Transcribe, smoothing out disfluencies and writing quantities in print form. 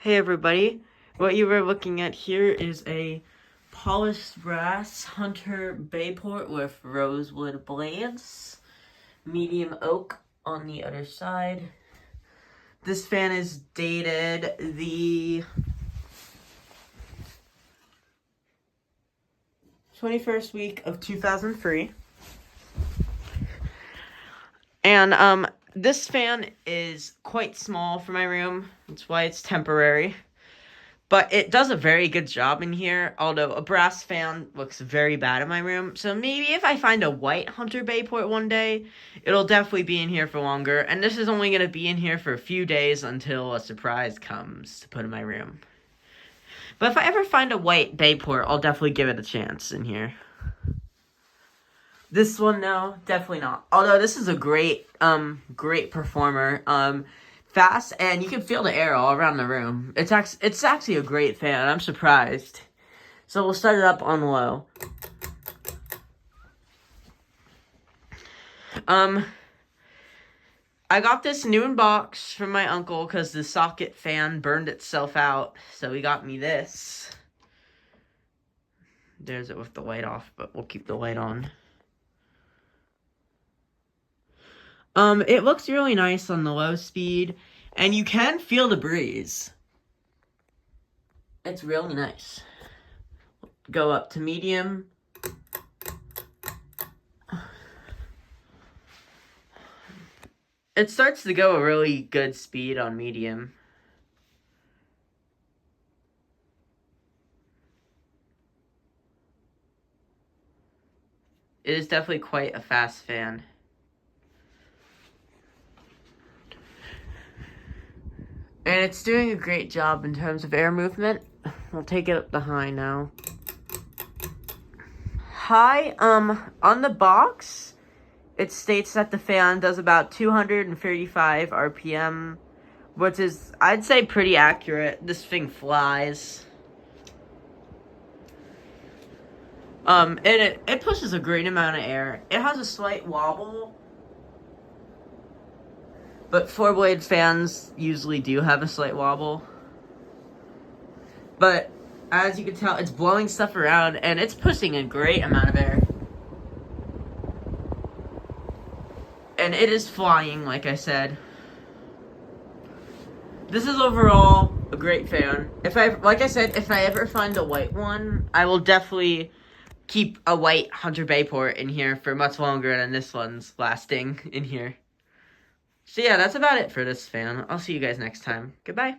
Hey everybody, what you were looking at here is a polished brass Hunter Bayport with rosewood blades, medium oak on the other side. This fan is dated the 21st week of 2003. And this fan is quite small for my room. That's why it's temporary. But it does a very good job in here, although a brass fan looks very bad in my room. So maybe if I find a white Hunter Bayport one day, it'll definitely be in here for longer. And this is only going to be in here for a few days until a surprise comes to put in my room. But if I ever find a white Bayport, I'll definitely give it a chance in here. This one, no, definitely not. Although this is a great performer. Fast, and you can feel the air all around the room. It's actually a great fan. I'm surprised. So we'll start it up on low. I got this new in box from my uncle because the socket fan burned itself out. So he got me this. There's it with the light off, but we'll keep the light on. It looks really nice on the low speed, and you can feel the breeze. It's really nice. Go up to medium. It starts to go a really good speed on medium. It is definitely quite a fast fan. And it's doing a great job in terms of air movement. I'll take it up to high now. High, on the box, it states that the fan does about 235 RPM, which is, I'd say, pretty accurate. This thing flies. And it pushes a great amount of air. It has a slight wobble. But four-blade fans usually do have a slight wobble. But, as you can tell, it's blowing stuff around, and it's pushing a great amount of air. And it is flying, like I said. This is overall a great fan. Like I said, if I ever find a white one, I will definitely keep a white Hunter Bayport in here for much longer than this one's lasting in here. So yeah, that's about it for this fan. I'll see you guys next time. Goodbye.